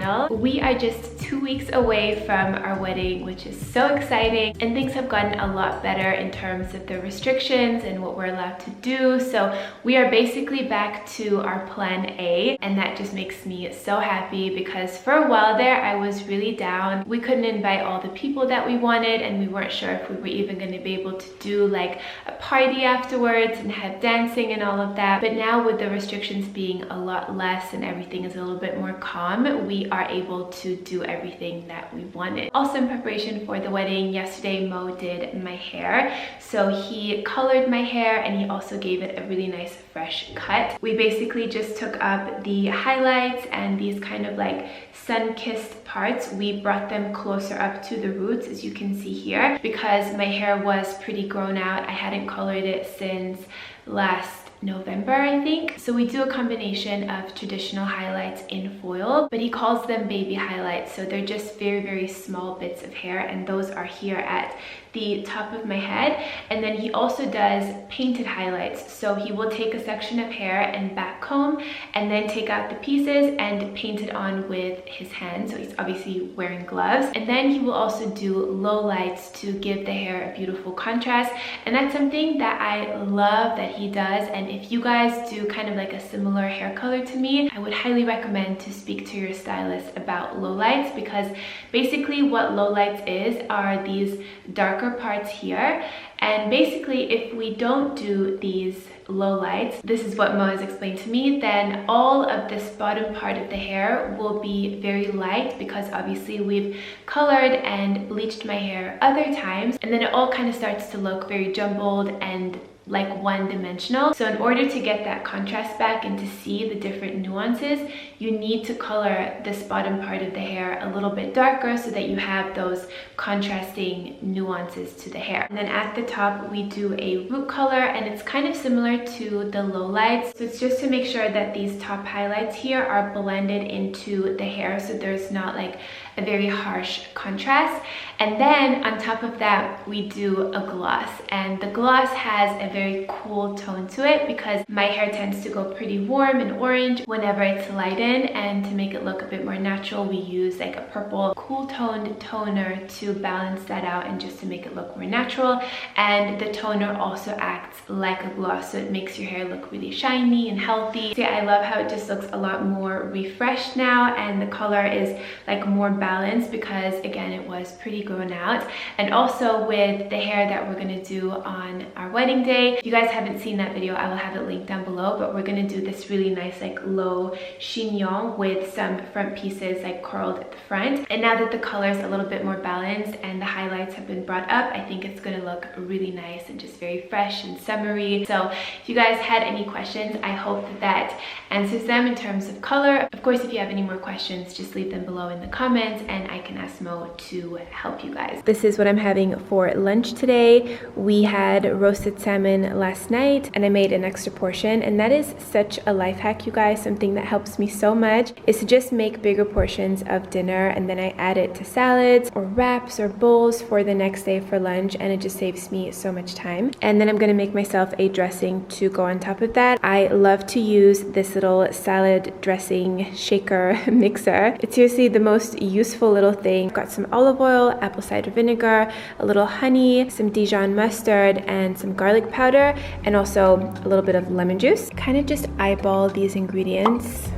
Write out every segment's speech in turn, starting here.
channel. We are just 2 weeks away from our wedding, which is so exciting, and things have gotten a lot better in terms of the restrictions and what we're allowed to do. So we are basically back to our plan A, and that just makes me so happy because for a while there I was really down. We couldn't invite all the people that we wanted, and we weren't sure if we were even going to be able to do like a party afterwards and have dancing and all of that. But now with the restrictions being a lot less and everything is a little bit more calm, we are able to do everything that we wanted. Also, in preparation for the wedding, yesterday Mo did my hair. So he colored my hair and he also gave it a really nice fresh cut. We basically just took up the highlights and these kind of like sun-kissed parts. We brought them closer up to the roots, as you can see here, because my hair was pretty grown out. I hadn't colored it since last November, I think. So we do a combination of traditional highlights in foil, but he calls them baby highlights. So they're just very, very small bits of hair, and those are here at the top of my head. And then he also does painted highlights. So he will take a section of hair and back comb and then take out the pieces and paint it on with his hand. So he's obviously wearing gloves. And then he will also do low lights to give the hair a beautiful contrast. And that's something that I love that he does. And if you guys do kind of like a similar hair color to me, I would highly recommend to speak to your stylist about low lights, because basically what low lights is are these darker parts here. And basically if we don't do these low lights, this is what Mo has explained to me, then all of this bottom part of the hair will be very light, because obviously we've colored and bleached my hair other times, and then it all kind of starts to look very jumbled and like one-dimensional. So in order to get that contrast back and to see the different nuances, you need to color this bottom part of the hair a little bit darker so that you have those contrasting nuances to the hair. And then at the top we do a root color, and it's kind of similar to the low lights. So it's just to make sure that these top highlights here are blended into the hair, so there's not like a very harsh contrast. And then on top of that we do a gloss, and the gloss has a very cool tone to it because my hair tends to go pretty warm and orange whenever it's lightened, and to make it look a bit more natural we use like a purple cool toned toner to balance that out and just to make it look more natural. And the toner also acts like a gloss, so it makes your hair look really shiny and healthy. So yeah, I love how it just looks a lot more refreshed now, and the color is like more balanced because again it was pretty grown out. And also with the hair that we're going to do on our wedding day, if you guys haven't seen that video, I will have it linked down below, but we're going to do this really nice like low chignon with some front pieces like curled at the front. And now that the color is a little bit more balanced and the highlights have been brought up, I think it's going to look really nice and just very fresh and summery. So if you guys had any questions, I hope that answers them in terms of color. Of course, if you have any more questions, just leave them below in the comments and I can ask Mo to help you guys. This is what I'm having for lunch today. We had roasted salmon last night and I made an extra portion, and that is such a life hack, you guys. Something that helps me so much is to just make bigger portions of dinner, and then I add it to salads or wraps or bowls for the next day for lunch, and it just saves me so much time. And then I'm going to make myself a dressing to go on top of that. I love to use this little salad dressing shaker mixer. It's seriously the most useful little thing. I've got some olive oil, apple cider vinegar, a little honey, some Dijon mustard, and some garlic powder, and also a little bit of lemon juice. Kind of just eyeball these ingredients.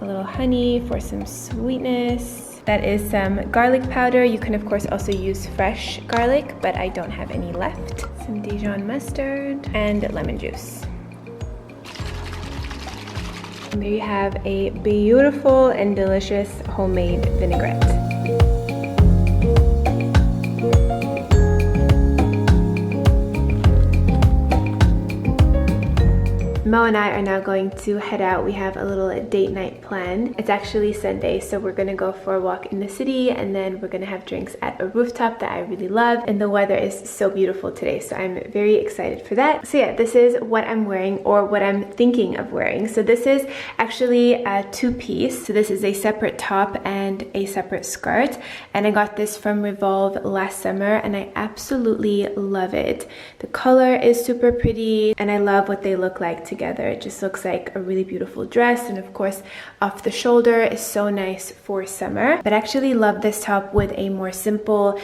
A little honey for some sweetness. That is some garlic powder. You can of course also use fresh garlic, but I don't have any left. Some Dijon mustard and lemon juice. And there you have a beautiful and delicious homemade vinaigrette. Mo and I are now going to head out. We have a little date night planned. It's actually Sunday, so we're gonna go for a walk in the city, and then we're gonna have drinks at a rooftop that I really love, and the weather is so beautiful today, so I'm very excited for that. So yeah, this is what I'm wearing, or what I'm thinking of wearing. So this is actually a two-piece. So this is a separate top and a separate skirt, and I got this from Revolve last summer, and I absolutely love it. The color is super pretty, and I love what they look like together. together, it just looks like a really beautiful dress. And of course, off the shoulder is so nice for summer. But I actually love this top with a more simple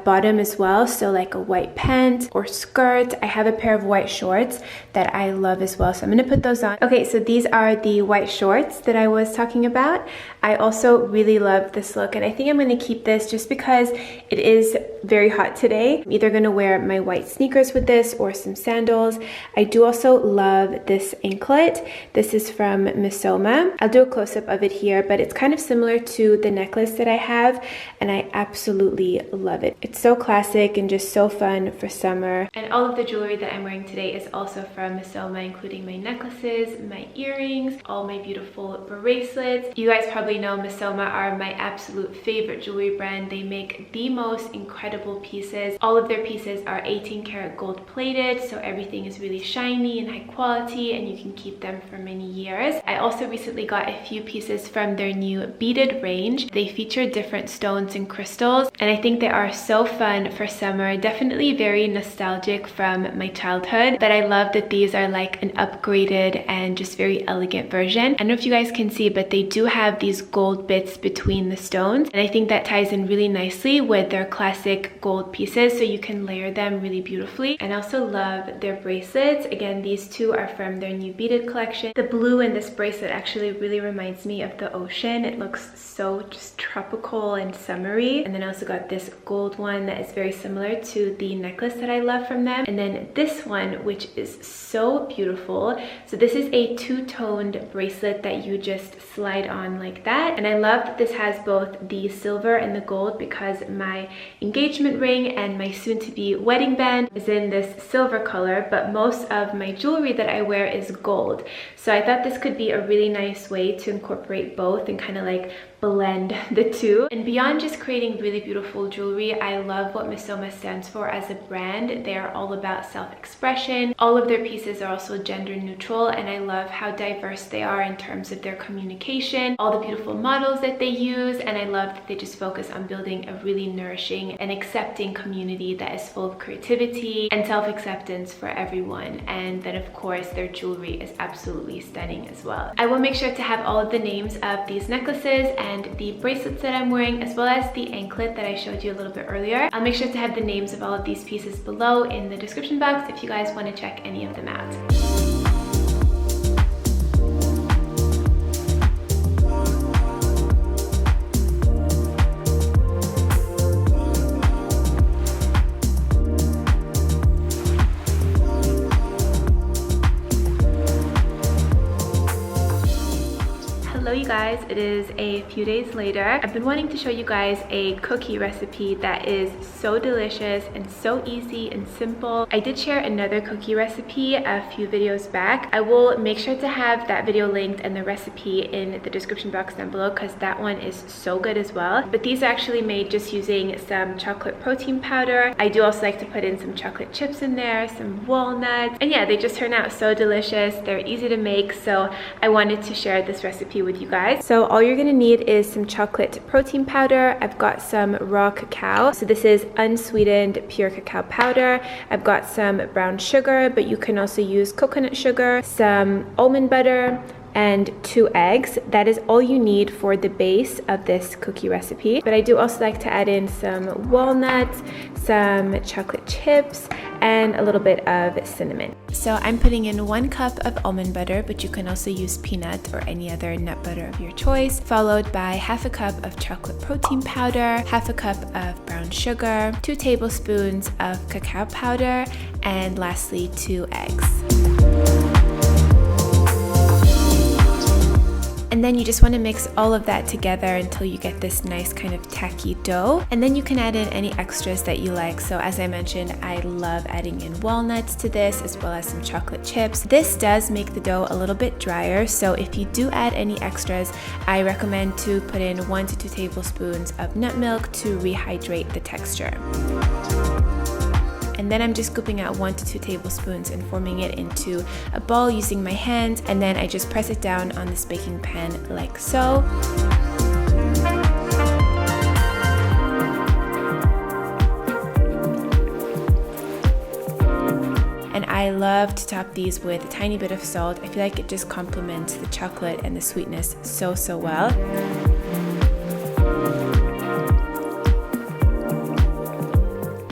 bottom as well. So like a white pant or skirt. I have a pair of white shorts that I love as well, so I'm gonna put those on. Okay, so these are the white shorts that I was talking about. I also really love this look, and I think I'm gonna keep this just because it is very hot today. I'm either gonna wear my white sneakers with this or some sandals. I do also love this anklet. This is from Missoma. I'll do a close-up of it here, but it's kind of similar to the necklace that I have, and I absolutely love it. It's so classic and just so fun for summer. And all of the jewelry that I'm wearing today is also from Missoma, including my necklaces, my earrings, all my beautiful bracelets. You guys probably know Missoma are my absolute favorite jewelry brand. They make the most incredible pieces. All of their pieces are 18 karat gold plated, so everything is really shiny and high quality, and you can keep them for many years. I also recently got a few pieces from their new beaded range. They feature different stones and crystals, and I think they are so fun for summer. Definitely very nostalgic from my childhood, but I love that these are like an upgraded and just very elegant version. I don't know if you guys can see, but they do have these gold bits between the stones, and I think that ties in really nicely with their classic gold pieces, so you can layer them really beautifully. And I also love their bracelets. Again, these two are from their new beaded collection. The blue in this bracelet actually really reminds me of the ocean. It looks so just tropical and summery. And then I also got this gold one that is very similar to the necklace that I love from them. And then this one, which is so beautiful. So this is a two-toned bracelet that you just slide on like that. And I love that this has both the silver and the gold, because my engagement ring and my soon-to-be wedding band is in this silver color, but most of my jewelry that I wear is gold. So I thought this could be a really nice way to incorporate both and kind of like blend the two. And beyond just creating really beautiful jewelry, I love what Missoma stands for as a brand. They are all about self-expression. All of their pieces are also gender neutral, and I love how diverse they are in terms of their communication, all the beautiful models that they use, and I love that they just focus on building a really nourishing and accepting community that is full of creativity and self-acceptance for everyone. And then of course their jewelry is absolutely stunning as well. I will make sure to have all of the names of these necklaces and the bracelets that I'm wearing, as well as the anklet that I showed you a little bit earlier. I'll make sure to have the names of all of these pieces below in the description box if you guys want to check any of them out. Hello you guys, it is a few days later. I've been wanting to show you guys a cookie recipe that is so delicious and so easy and simple. I did share another cookie recipe a few videos back. I will make sure to have that video linked and the recipe in the description box down below, because that one is so good as well. But these are actually made just using some chocolate protein powder. I do also like to put in some chocolate chips in there, some walnuts, and yeah, they just turn out so delicious. They're easy to make, so I wanted to share this recipe with you guys. So all you're gonna need is some chocolate protein powder. I've got some raw cacao. So this is unsweetened pure cacao powder. I've got some brown sugar, but you can also use coconut sugar, some almond butter, and 2 eggs. That is all you need for the base of this cookie recipe. But I do also like to add in some walnuts, some chocolate chips, and a little bit of cinnamon. So I'm putting in 1 cup of almond butter, but you can also use peanut or any other nut butter of your choice, followed by 1/2 cup of chocolate protein powder, 1/2 cup of brown sugar, 2 tablespoons of cacao powder, and lastly 2 eggs. And then you just want to mix all of that together until you get this nice kind of tacky dough. And then you can add in any extras that you like. So as I mentioned, I love adding in walnuts to this, as well as some chocolate chips. This does make the dough a little bit drier, so if you do add any extras, I recommend to put in 1 to 2 tablespoons of nut milk to rehydrate the texture. And then I'm just scooping out 1 to 2 tablespoons and forming it into a ball using my hands, and then I just press it down on this baking pan like so. And I I love to top these with a tiny bit of salt. I feel like it just complements the chocolate and the sweetness so well.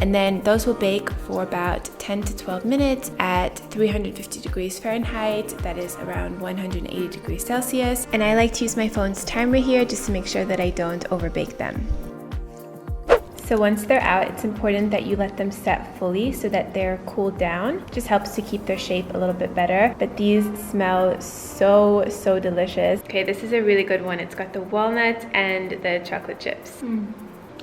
And then those will bake for about 10 to 12 minutes at 350 degrees Fahrenheit. That is around 180 degrees Celsius. And I like to use my phone's timer here just to make sure that I don't overbake them. So once they're out, it's important that you let them set fully so that they're cooled down. Just helps to keep their shape a little bit better. But these smell so delicious. Okay, this is a really good one. It's got the walnuts and the chocolate chips.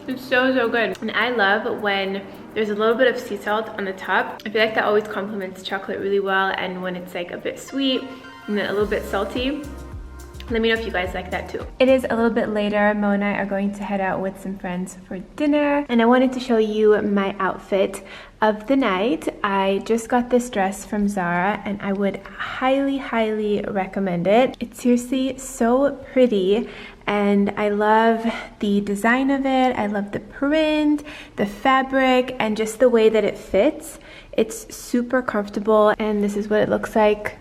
It's so good. And I love when there's a little bit of sea salt on the top. I feel like that always complements chocolate really well, and when it's like a bit sweet and then a little bit salty. Let me know if you guys like that too. It is a little bit later. Mo and I are going to head out with some friends for dinner, and I wanted to show you my outfit of the night. I just got this dress from Zara and I would highly recommend it. It's seriously so pretty and I love the design of it. I love the print, the fabric, and just the way that it fits. It's super comfortable, and this is what it looks like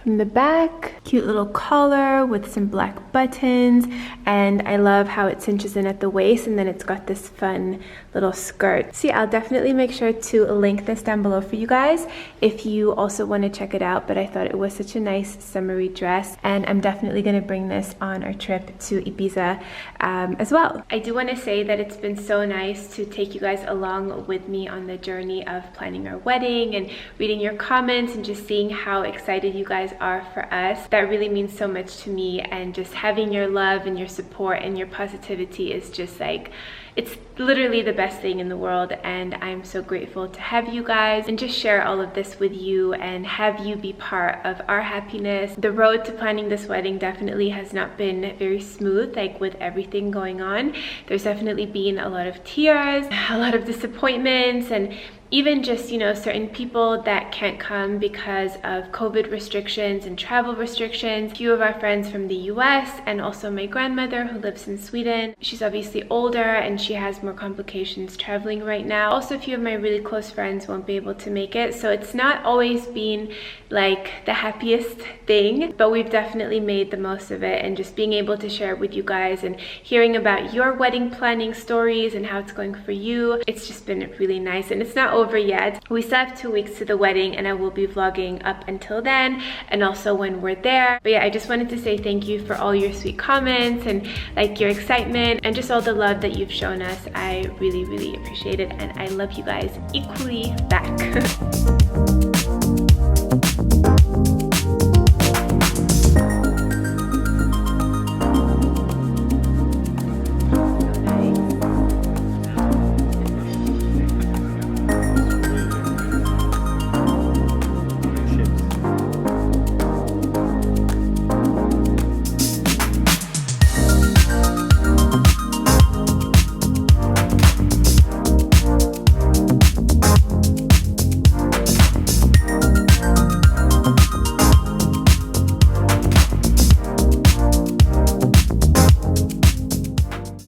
from the back. Cute little collar with some black buttons, and I love how it cinches in at the waist, and then it's got this fun little skirt. So yeah, I'll definitely make sure to link this down below for you guys if you also want to check it out. But I thought it was such a nice summery dress, and I'm definitely going to bring this on our trip to Ibiza as well. I do want to say that it's been so nice to take you guys along with me on the journey of planning our wedding and reading your comments and just seeing how excited you guys are for us. That really means so much to me, and just having your love and your support and your positivity is just like, it's literally the best thing in the world, and I'm so grateful to have you guys and just share all of this with you and have you be part of our happiness. The road to planning this wedding definitely has not been very smooth, like with everything going on. There's definitely been a lot of tears, a lot of disappointments, and even just, you know, certain people that can't come because of COVID restrictions and travel restrictions. A few of our friends from the US, and also my grandmother who lives in Sweden. She's obviously older and she has more complications traveling right now. Also, a few of my really close friends won't be able to make it. So it's not always been like the happiest thing, but we've definitely made the most of it, and just being able to share it with you guys and hearing about your wedding planning stories and how it's going for you. It's just been really nice, and it's not over yet. We still have 2 weeks to the wedding, and I will be vlogging up until then and also when we're there. But yeah, I just wanted to say thank you for all your sweet comments and like your excitement and just all the love that you've shown us. I really appreciate it, and I love you guys equally back.